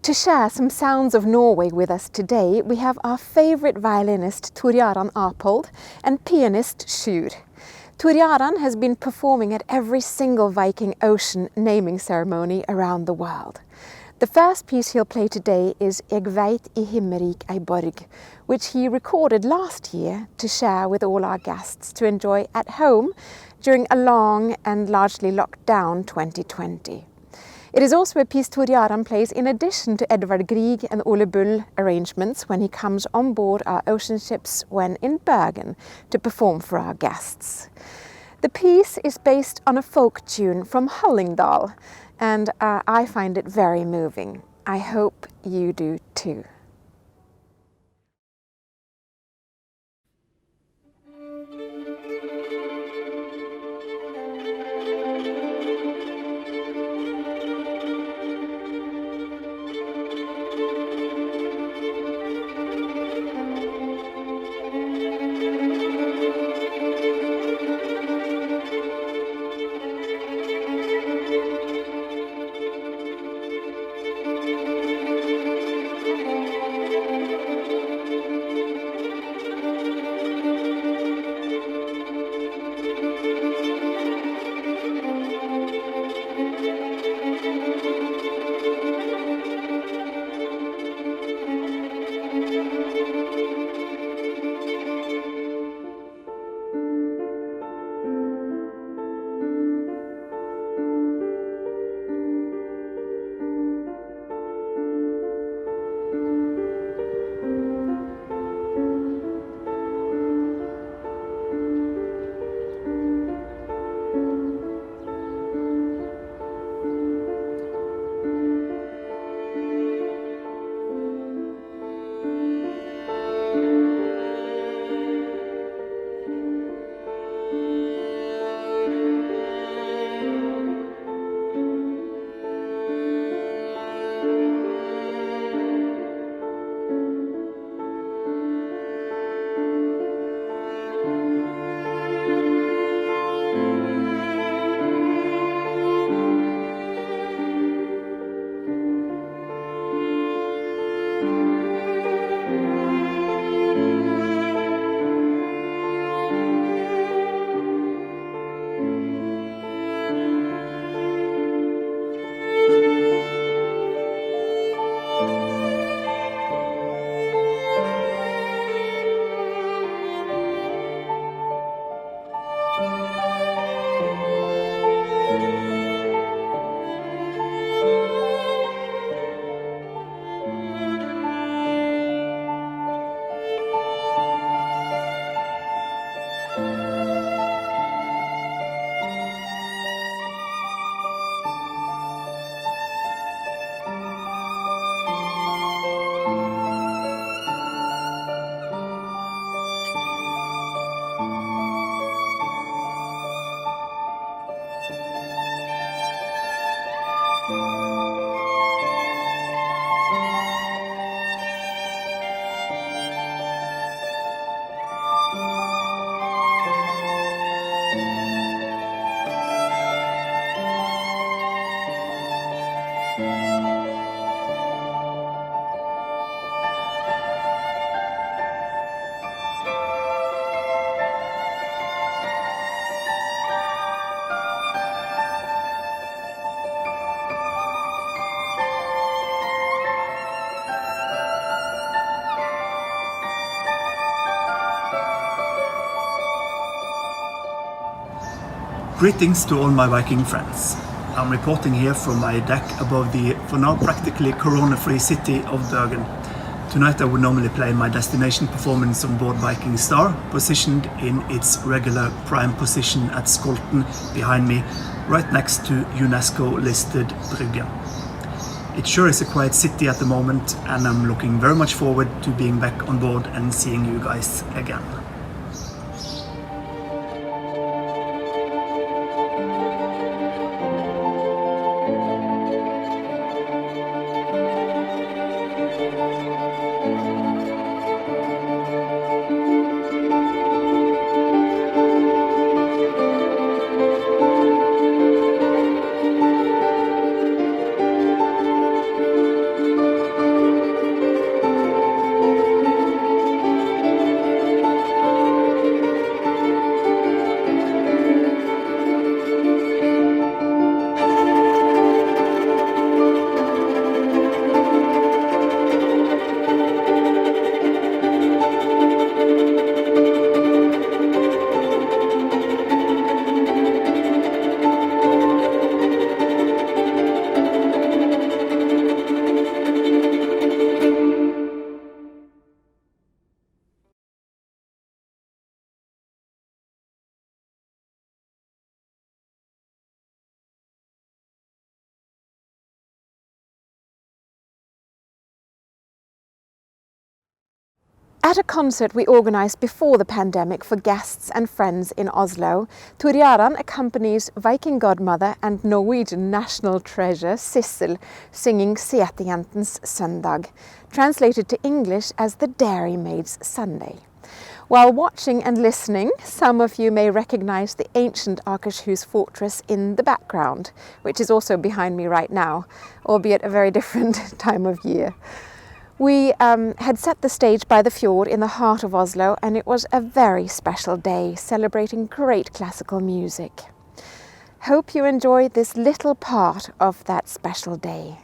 To share some sounds of Norway with us today, we have our favorite violinist Tor Jaran Apold and pianist Sjur. Tor Jaran has been performing at every single Viking Ocean naming ceremony around the world. The first piece he'll play today is Eg veit I himmerik ei borg, which he recorded last year to share with all our guests to enjoy at home during a long and largely locked down 2020. It is also a piece Tor Jaran plays in addition to Edvard Grieg and Ole Bull arrangements when he comes on board our ocean ships when in Bergen to perform for our guests. The piece is based on a folk tune from Hallingdal, and I find it very moving. I hope you do too. Greetings to all my Viking friends. I'm reporting here from my deck above the, for now, practically corona-free city of Bergen. Tonight I would normally play my destination performance on board Viking Star, positioned in its regular prime position at Skolten behind me, right next to UNESCO-listed Brygge. It sure is a quiet city at the moment, and I'm looking very much forward to being back on board and seeing you guys again. At a concert we organised before the pandemic for guests and friends in Oslo, Tor Jaran accompanies Viking godmother and Norwegian national treasure Sissel singing Setejentens Søndag, translated to English as the Dairy Maid's Sunday. While watching and listening, some of you may recognise the ancient Akershus fortress in the background, which is also behind me right now, albeit a very different time of year. We had set the stage by the fjord in the heart of Oslo, and it was a very special day, celebrating great classical music. Hope you enjoyed this little part of that special day.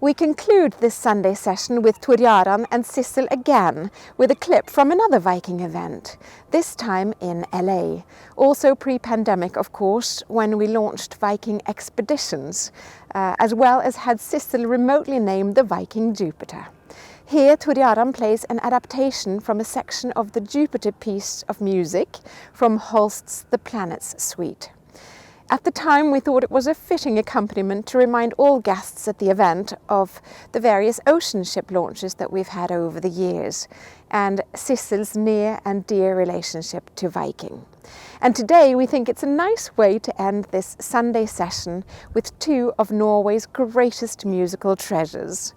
We conclude this Sunday session with Tor Jaran and Sissel again with a clip from another Viking event, this time in LA. Also pre-pandemic, of course, when we launched Viking expeditions, as well as had Sissel remotely named the Viking Jupiter. Here, Tor Jaran plays an adaptation from a section of the Jupiter piece of music from Holst's The Planets Suite. At the time, we thought it was a fitting accompaniment to remind all guests at the event of the various ocean ship launches that we've had over the years, and Sissel's near and dear relationship to Viking. And today we think it's a nice way to end this Sunday session with two of Norway's greatest musical treasures.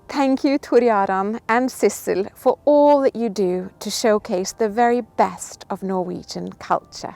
Thank you, Tor Jaran and Sissel, for all that you do to showcase the very best of Norwegian culture.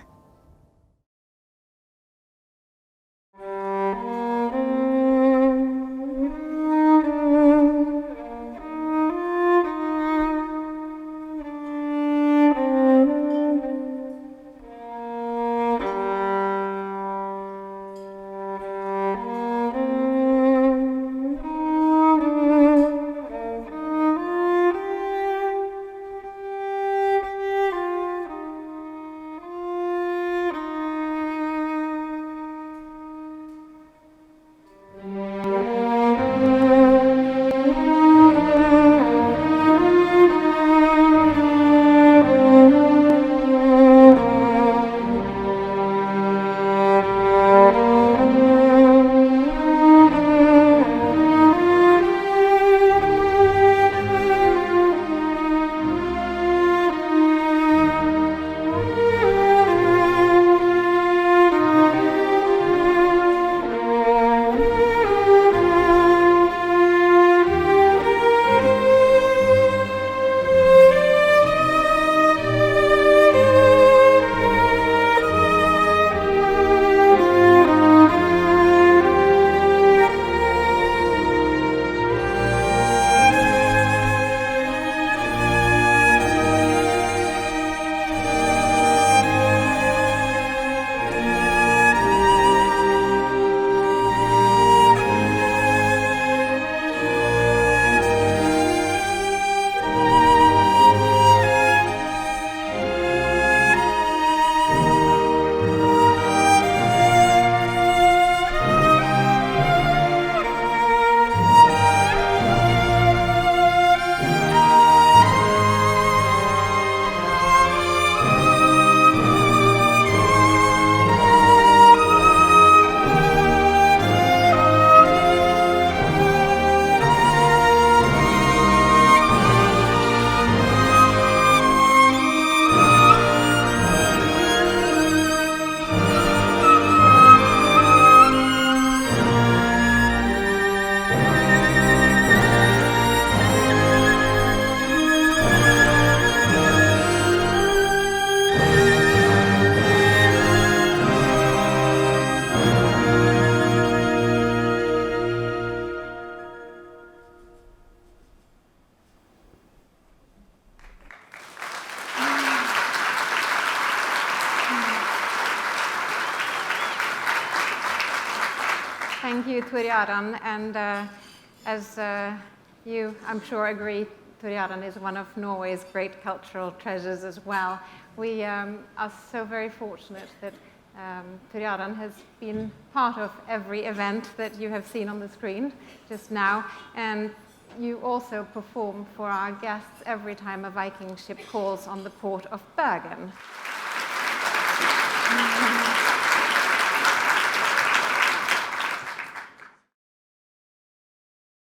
Thank you, Tor Jaran, and as you, I'm sure, agree, Tor Jaran is one of Norway's great cultural treasures as well. We are so very fortunate that Tor Jaran has been part of every event that you have seen on the screen just now, and you also perform for our guests every time a Viking ship calls on the port of Bergen.